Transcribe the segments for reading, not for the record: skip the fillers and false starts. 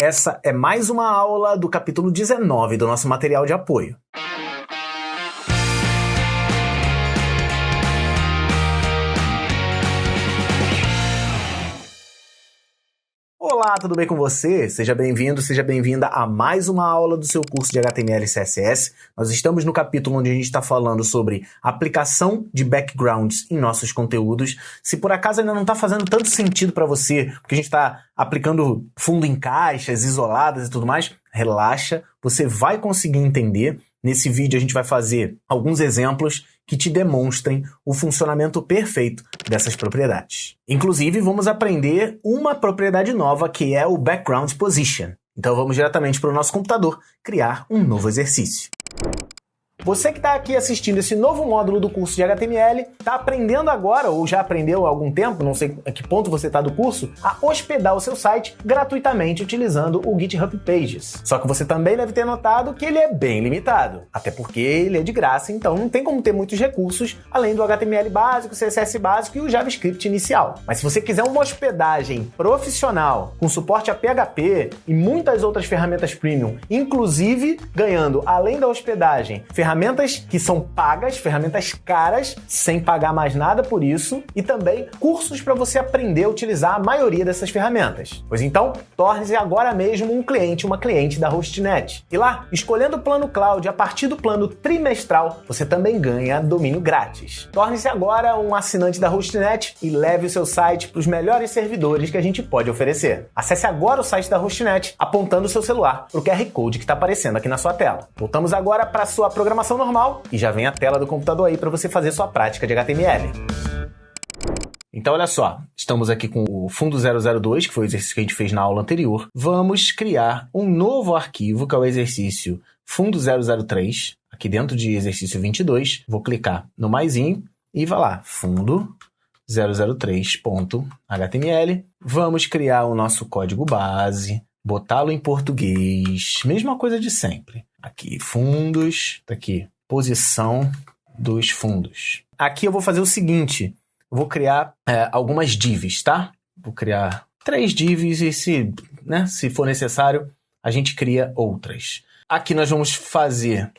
Essa é mais uma aula do capítulo 19 do nosso material de apoio. Olá, tudo bem com você? Seja bem-vindo, seja bem-vinda a mais uma aula do seu curso de HTML e CSS. Nós estamos no capítulo onde a gente está falando sobre aplicação de backgrounds em nossos conteúdos. Se por acaso ainda não está fazendo tanto sentido para você, porque a gente está aplicando fundo em caixas, isoladas e tudo mais, relaxa, você vai conseguir entender. Nesse vídeo a gente vai fazer alguns exemplos que te demonstrem o funcionamento perfeito dessas propriedades. Inclusive, vamos aprender uma propriedade nova que é o Background Position. Então vamos diretamente para o nosso computador criar um novo exercício. Você que está aqui assistindo esse novo módulo do curso de HTML, está aprendendo agora, ou já aprendeu há algum tempo, não sei a que ponto você está do curso, a hospedar o seu site gratuitamente utilizando o GitHub Pages. Só que você também deve ter notado que ele é bem limitado, até porque ele é de graça, então não tem como ter muitos recursos, além do HTML básico, CSS básico e o JavaScript inicial. Mas se você quiser uma hospedagem profissional, com suporte a PHP e muitas outras ferramentas premium, inclusive ganhando, além da hospedagem, ferramentas que são pagas, ferramentas caras, sem pagar mais nada por isso, e também cursos para você aprender a utilizar a maioria dessas ferramentas. Pois então, torne-se agora mesmo um cliente, uma cliente da Hostnet. E lá, escolhendo o plano Cloud a partir do plano trimestral, você também ganha domínio grátis. Torne-se agora um assinante da Hostnet e leve o seu site para os melhores servidores que a gente pode oferecer. Acesse agora o site da Hostnet apontando o seu celular para o QR Code que está aparecendo aqui na sua tela. Voltamos agora para a sua programação normal e já vem a tela do computador aí para você fazer sua prática de HTML. Então, olha só, estamos aqui com o fundo 002, que foi o exercício que a gente fez na aula anterior. Vamos criar um novo arquivo, que é o exercício fundo 003, aqui dentro de exercício 22. Vou clicar no maisinho e vai lá, fundo 003.html. Vamos criar o nosso código base, botá-lo em português, mesma coisa de sempre. Aqui, fundos, tá aqui, posição dos fundos. Aqui eu vou fazer o seguinte, eu vou criar algumas divs, tá? Vou criar 3 divs e se for necessário, a gente cria outras. Aqui nós vamos fazer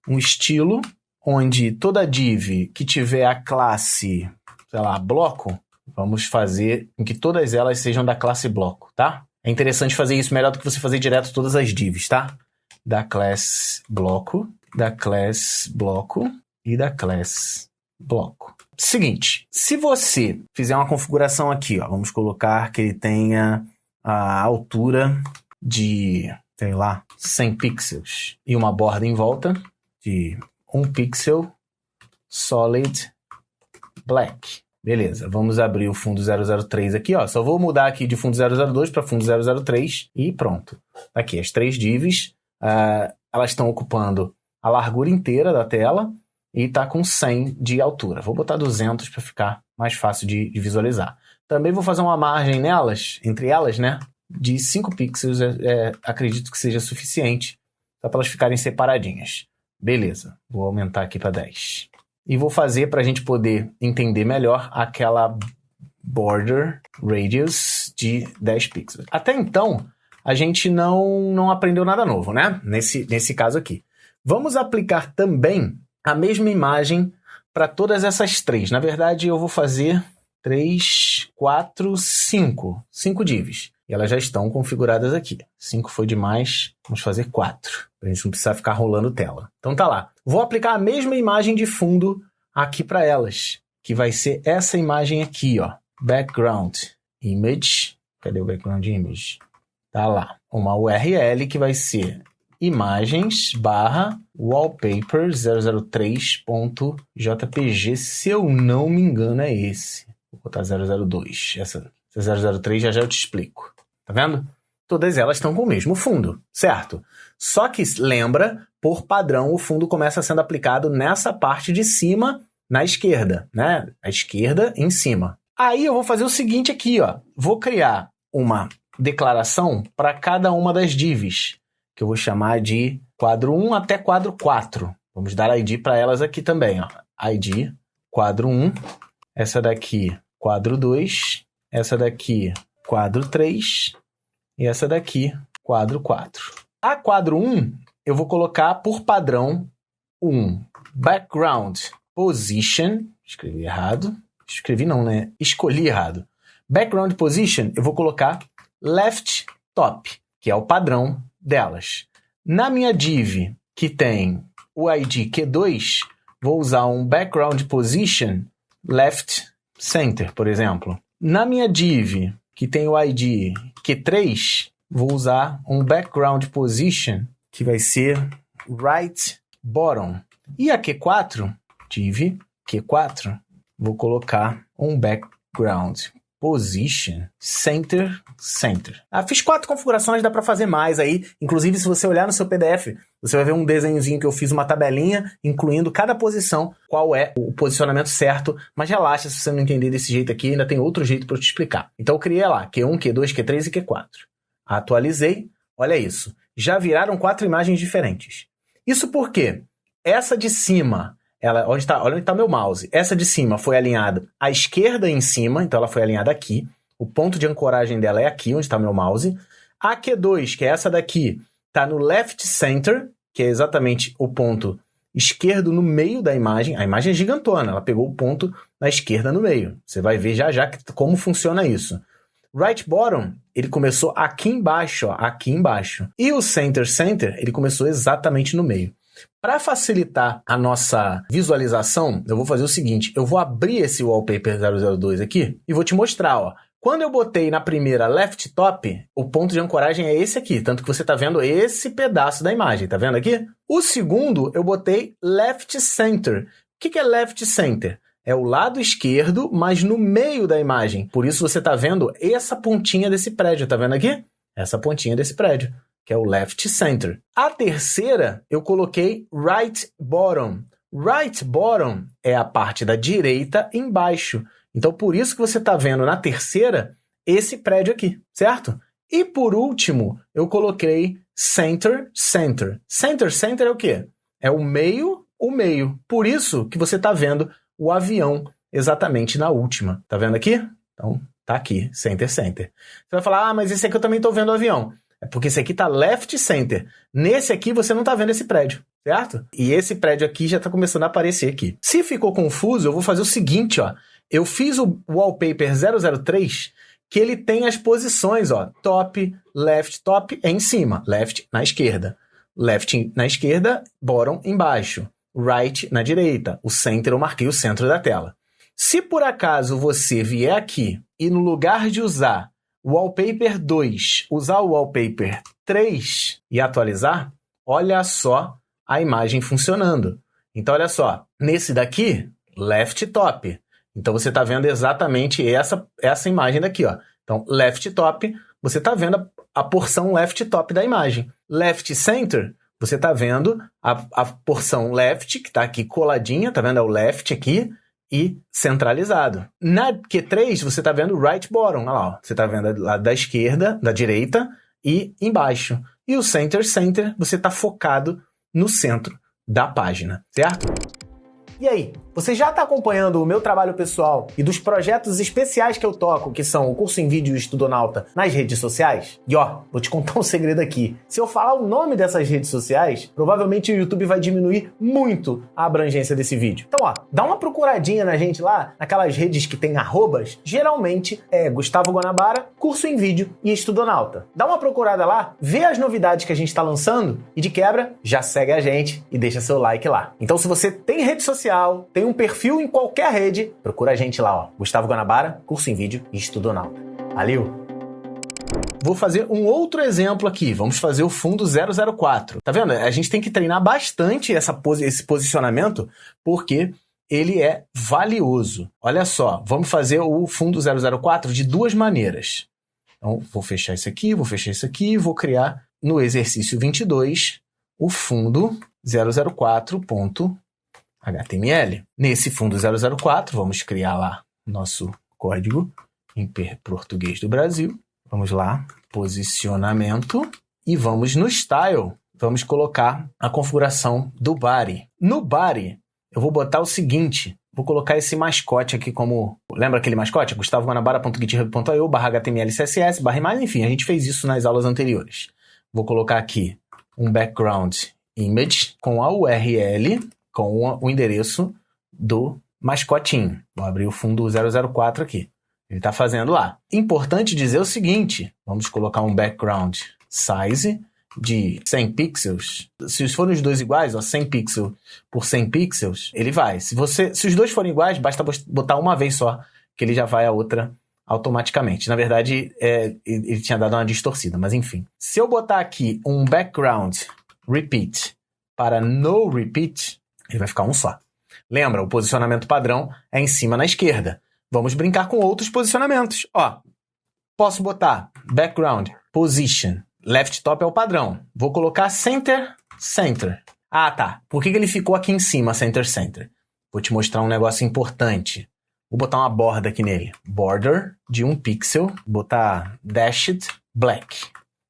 um estilo, onde toda div que tiver a classe, sei lá, bloco, vamos fazer com que todas elas sejam da classe bloco, tá? É interessante fazer isso melhor do que você fazer direto todas as divs, tá? Da class bloco, da class bloco e da class bloco. Seguinte, se você fizer uma configuração aqui, ó, vamos colocar que ele tenha a altura de, sei lá, 100 pixels e uma borda em volta de 1 pixel solid black. Beleza, vamos abrir o fundo 003 aqui, ó. Só vou mudar aqui de fundo 002 para fundo 003 e pronto. Aqui, as 3 divs. Elas estão ocupando a largura inteira da tela e está com 100 de altura. Vou botar 200 para ficar mais fácil de visualizar. Também vou fazer uma margem nelas, entre elas, né, de 5 pixels. Acredito que seja suficiente para elas ficarem separadinhas. Beleza, vou aumentar aqui para 10. E vou fazer para a gente poder entender melhor aquela border radius de 10 pixels. Até então, a gente não aprendeu nada novo, né? Nesse caso aqui. Vamos aplicar também a mesma imagem para todas essas 3. Na verdade, eu vou fazer 3, 4, 5. 5 divs. E elas já estão configuradas aqui. 5 foi demais, vamos fazer 4. Para a gente não precisar ficar rolando tela. Então tá lá. Vou aplicar a mesma imagem de fundo aqui para elas, que vai ser essa imagem aqui, ó. Background image. Cadê o background image? Tá lá, uma URL que vai ser imagens/wallpaper 003.jpg, se eu não me engano é esse. Vou botar 002, essa 003 já eu te explico. Tá vendo? Todas elas estão com o mesmo fundo, certo? Só que lembra, por padrão, o fundo começa sendo aplicado nessa parte de cima, na esquerda, né? A esquerda em cima. Aí eu vou fazer o seguinte aqui, ó. Vou criar uma declaração para cada uma das divs, que eu vou chamar de quadro 1 até quadro 4. Vamos dar ID para elas aqui também, ó. ID, quadro 1, essa daqui, quadro 2, essa daqui, quadro 3, e essa daqui, quadro 4. A quadro 1, eu vou colocar por padrão background position, escrevi errado, escolhi errado. Background position, eu vou colocar left top, que é o padrão delas. Na minha div, que tem o ID Q2, vou usar um background position left center, por exemplo. Na minha div, que tem o ID Q3, vou usar um background position, que vai ser right bottom. E a Q4, div Q4, vou colocar um background position center. Fiz 4 configurações, dá para fazer mais aí. Inclusive, se você olhar no seu PDF, você vai ver um desenhozinho que eu fiz, uma tabelinha, incluindo cada posição, qual é o posicionamento certo. Mas relaxa, se você não entender desse jeito aqui, ainda tem outro jeito para eu te explicar. Então eu criei lá Q1, Q2, Q3 e Q4. Atualizei, olha isso. Já viraram 4 imagens diferentes. Isso porque essa de cima, olha onde está meu mouse. Essa de cima foi alinhada à esquerda em cima, então ela foi alinhada aqui. O ponto de ancoragem dela é aqui, onde está meu mouse. A Q2, que é essa daqui, está no left center, que é exatamente o ponto esquerdo no meio da imagem. A imagem é gigantona, ela pegou o ponto na esquerda no meio. Você vai ver já como funciona isso. Right bottom, ele começou aqui embaixo, ó, aqui embaixo. E o center, ele começou exatamente no meio. Para facilitar a nossa visualização, eu vou fazer o seguinte, eu vou abrir esse Wallpaper 002 aqui e vou te mostrar, ó. Quando eu botei na primeira left top, o ponto de ancoragem é esse aqui, tanto que você está vendo esse pedaço da imagem, tá vendo aqui? O segundo, eu botei left center. O que é left center? É o lado esquerdo, mas no meio da imagem. Por isso você está vendo essa pontinha desse prédio, tá vendo aqui? Essa pontinha desse prédio, que é o left center. A terceira, eu coloquei right bottom. Right bottom é a parte da direita embaixo. Então, por isso que você está vendo na terceira esse prédio aqui, certo? E por último, eu coloquei center. Center é o quê? É o meio. Por isso que você está vendo o avião exatamente na última. Tá vendo aqui? Então, tá aqui, center. Você vai falar, mas esse aqui eu também estou vendo o avião. É porque esse aqui tá left center. Nesse aqui você não tá vendo esse prédio, certo? E esse prédio aqui já tá começando a aparecer aqui. Se ficou confuso, eu vou fazer o seguinte, ó. Eu fiz o Wallpaper 003, que ele tem as posições, ó. Top é em cima, left na esquerda. Left na esquerda, bottom embaixo. Right na direita. O center eu marquei o centro da tela. Se por acaso você vier aqui e no lugar de usar o Wallpaper 2, usar o Wallpaper 3 e atualizar, olha só a imagem funcionando. Então, olha só, nesse daqui, left top. Então, você está vendo exatamente essa imagem daqui, ó. Então, left top, você está vendo a porção left top da imagem. Left center, você está vendo a porção left, que está aqui coladinha, tá vendo? É o left aqui, e centralizado. Na Q3, você está vendo right bottom, olha lá, ó. Você está vendo lá da esquerda, da direita e embaixo. E o center, você está focado no centro da página, certo? E aí, você já está acompanhando o meu trabalho pessoal e dos projetos especiais que eu toco, que são o Curso em Vídeo e Estudonauta, nas redes sociais? E ó, vou te contar um segredo aqui. Se eu falar o nome dessas redes sociais, provavelmente o YouTube vai diminuir muito a abrangência desse vídeo. Então ó, dá uma procuradinha na gente lá, naquelas redes que tem arrobas, geralmente é Gustavo Guanabara, Curso em Vídeo e Estudonauta. Dá uma procurada lá, vê as novidades que a gente está lançando e de quebra, já segue a gente e deixa seu like lá. Então se você tem rede social, tem um perfil em qualquer rede, procura a gente lá, ó. Gustavo Guanabara, Curso em Vídeo e Estudonauta. Valeu! Vou fazer um outro exemplo aqui. Vamos fazer o fundo 004. Tá vendo? A gente tem que treinar bastante esse posicionamento, porque ele é valioso. Olha só, vamos fazer o fundo 004 de duas maneiras. Então, vou fechar isso aqui, vou criar no exercício 22 o fundo 004.html. Nesse fundo 004, vamos criar lá nosso código em português do Brasil. Vamos lá, posicionamento, e vamos no style. Vamos colocar a configuração do body. No body, eu vou botar o seguinte, vou colocar esse mascote aqui como... Lembra aquele mascote? gustavoguanabara.github.io/html, css, /imagem, enfim, a gente fez isso nas aulas anteriores. Vou colocar aqui um background image com a URL, com o endereço do mascotinho. Vou abrir o fundo 004 aqui. Ele está fazendo lá. Importante dizer o seguinte, vamos colocar um background size de 100 pixels. Se forem os dois iguais, 100 pixels por 100 pixels, ele vai. Se os dois forem iguais, basta botar uma vez só, que ele já vai a outra automaticamente. Na verdade, ele tinha dado uma distorcida, mas enfim. Se eu botar aqui um background repeat para no repeat, ele vai ficar um só. Lembra, o posicionamento padrão é em cima na esquerda. Vamos brincar com outros posicionamentos. Posso botar background position. Left top é o padrão. Vou colocar center, center. Ah, tá. Por que ele ficou aqui em cima, center, center? Vou te mostrar um negócio importante. Vou botar uma borda aqui nele. Border de 1 pixel. Botar dashed black.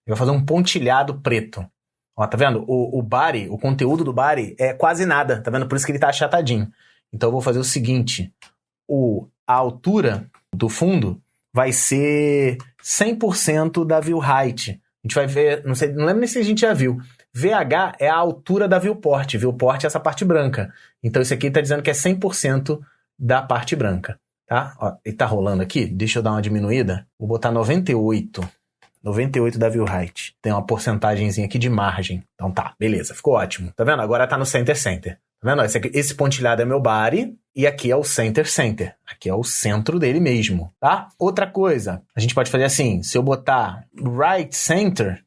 Eu vou fazer um pontilhado preto. Tá vendo? O body, o conteúdo do body é quase nada. Tá vendo? Por isso que ele tá achatadinho. Então eu vou fazer o seguinte. A altura do fundo vai ser 100% da view height. A gente vai ver, não lembro nem se a gente já viu. VH é a altura da viewport. Viewport é essa parte branca. Então isso aqui está dizendo que é 100% da parte branca. Tá? Ele está rolando aqui. Deixa eu dar uma diminuída. Vou botar 98. 98 da view height. Tem uma porcentagemzinha aqui de margem. Então tá, beleza. Ficou ótimo. Tá vendo? Agora tá no center, center. Tá vendo? Esse pontilhado é meu body e aqui é o center, center. Aqui é o centro dele mesmo, tá? Outra coisa, a gente pode fazer assim, se eu botar right center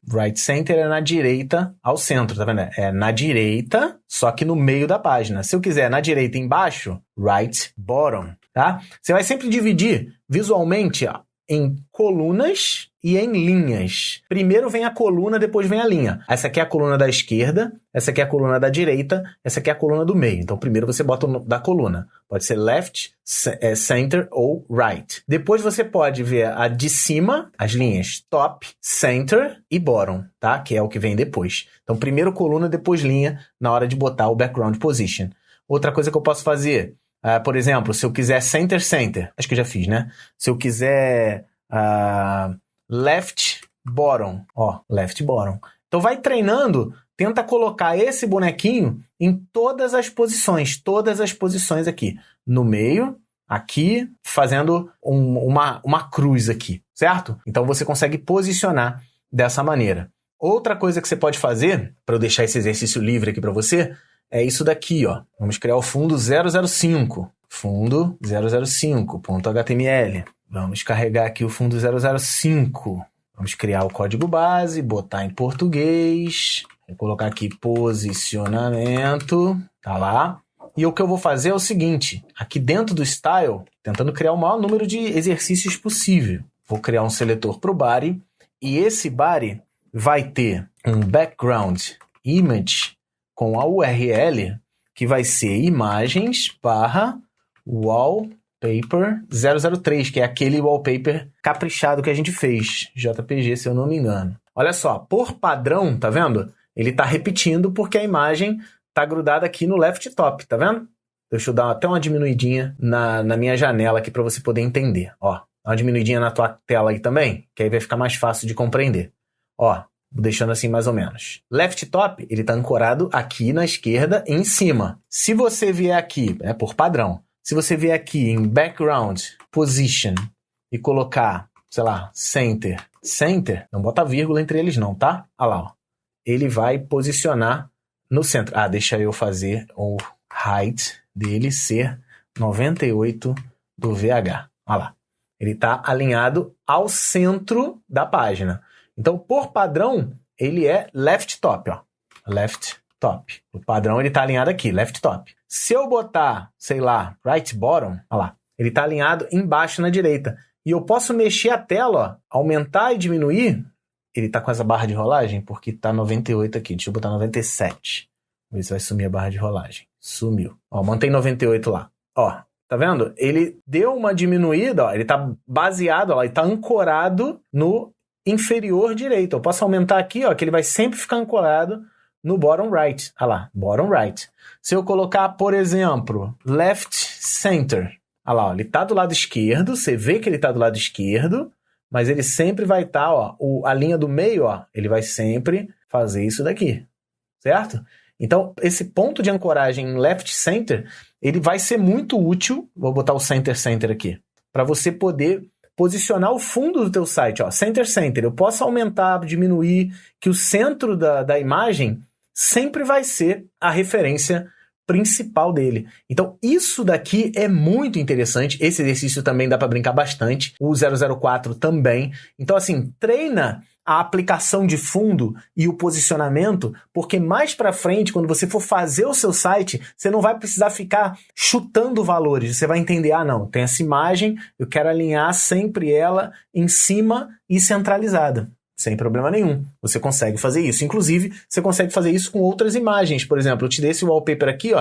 é na direita ao centro, tá vendo? É na direita, só que no meio da página. Se eu quiser na direita embaixo, right bottom, tá? Você vai sempre dividir visualmente, em colunas e em linhas. Primeiro vem a coluna, depois vem a linha. Essa aqui é a coluna da esquerda, essa aqui é a coluna da direita, essa aqui é a coluna do meio. Então primeiro você bota o da coluna. Pode ser left, center ou right. Depois você pode ver a de cima, as linhas top, center e bottom, tá? Que é o que vem depois. Então primeiro coluna, depois linha, na hora de botar o background position. Outra coisa que eu posso fazer, por exemplo, se eu quiser center, center, acho que eu já fiz, né? Se eu quiser left, bottom, left, bottom. Então vai treinando, tenta colocar esse bonequinho em todas as posições aqui. No meio, aqui, fazendo uma cruz aqui, certo? Então você consegue posicionar dessa maneira. Outra coisa que você pode fazer, para eu deixar esse exercício livre aqui para você, é isso daqui, ó. Vamos criar o fundo 005. Fundo 005.html. Vamos carregar aqui o fundo 005. Vamos criar o código base, botar em português. Vou colocar aqui posicionamento. Tá lá. E o que eu vou fazer é o seguinte. Aqui dentro do style, tentando criar o maior número de exercícios possível. Vou criar um seletor para o body. E esse body vai ter um background image com a URL, que vai ser imagens/wallpaper 003, que é aquele wallpaper caprichado que a gente fez, JPG, se eu não me engano. Olha só, por padrão, tá vendo? Ele tá repetindo porque a imagem tá grudada aqui no left top, tá vendo? Deixa eu dar até uma diminuidinha na minha janela aqui para você poder entender. Dá uma diminuidinha na tua tela aí também, que aí vai ficar mais fácil de compreender. Deixando assim mais ou menos. Left top, ele está ancorado aqui na esquerda em cima. Se você vier aqui, por padrão, se você vier aqui em background, position e colocar, sei lá, center, não bota vírgula entre eles não, tá? Olha lá, ó. Ele vai posicionar no centro. Deixa eu fazer o height dele ser 98 do VH. Olha lá. Ele está alinhado ao centro da página. Então, por padrão, ele é left top, ó. Left top. O padrão, ele tá alinhado aqui, left top. Se eu botar, sei lá, right bottom, ó lá, ele tá alinhado embaixo na direita. E eu posso mexer a tela, ó, aumentar e diminuir. Ele tá com essa barra de rolagem, porque tá 98 aqui. Deixa eu botar 97. Vamos ver se vai sumir a barra de rolagem. Sumiu. Mantém 98 lá. Tá vendo? Ele deu uma diminuída, ó. Ele tá baseado, ó, ele tá ancorado no inferior direito. Eu posso aumentar aqui, ó, que ele vai sempre ficar ancorado no bottom right. Olha lá, bottom right. Se eu colocar, por exemplo, left center, olha lá, ó, ele tá do lado esquerdo, você vê que ele tá do lado esquerdo, mas ele sempre vai estar, a linha do meio, ele vai sempre fazer isso daqui, certo? Então, esse ponto de ancoragem left center, ele vai ser muito útil, vou botar o center aqui, para você poder posicionar o fundo do teu site, center. Eu posso aumentar, diminuir, que o centro da imagem sempre vai ser a referência principal dele. Então, isso daqui é muito interessante. Esse exercício também dá para brincar bastante. O 004 também. Então, assim, treina a aplicação de fundo e o posicionamento, porque mais para frente, quando você for fazer o seu site, você não vai precisar ficar chutando valores. Você vai entender, não, tem essa imagem, eu quero alinhar sempre ela em cima e centralizada. Sem problema nenhum. Você consegue fazer isso. Inclusive, você consegue fazer isso com outras imagens. Por exemplo, eu te dei esse wallpaper aqui,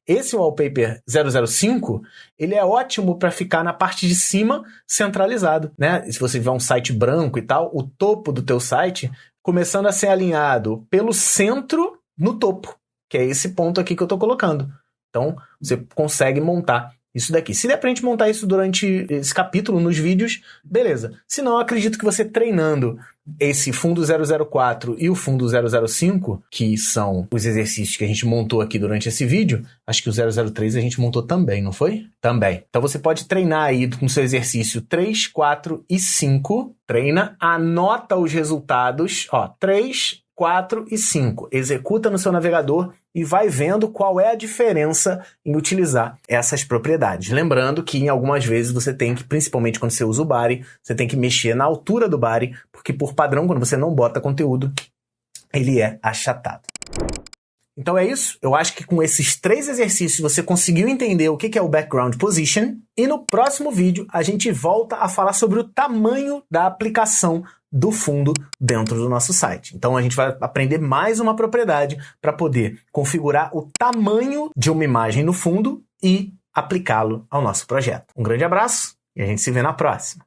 Esse wallpaper 005, ele é ótimo para ficar na parte de cima centralizado, né? Se você tiver um site branco e tal, o topo do teu site começando a ser alinhado pelo centro no topo, que é esse ponto aqui que eu estou colocando. Então, você consegue montar isso daqui. Se der pra gente montar isso durante esse capítulo nos vídeos, beleza. Se não, eu acredito que você treinando esse fundo 004 e o fundo 005, que são os exercícios que a gente montou aqui durante esse vídeo, acho que o 003 a gente montou também, não foi? Também. Então você pode treinar aí com seu exercício 3, 4 e 5. Treina, anota os resultados, 3, 4 e 5. Executa no seu navegador e vai vendo qual é a diferença em utilizar essas propriedades. Lembrando que em algumas vezes você tem que, principalmente quando você usa o body, você tem que mexer na altura do body, porque por padrão, quando você não bota conteúdo, ele é achatado. Então é isso. Eu acho que com esses 3 exercícios você conseguiu entender o que é o background position. E no próximo vídeo a gente volta a falar sobre o tamanho da aplicação do fundo dentro do nosso site. Então a gente vai aprender mais uma propriedade para poder configurar o tamanho de uma imagem no fundo e aplicá-lo ao nosso projeto. Um grande abraço e a gente se vê na próxima.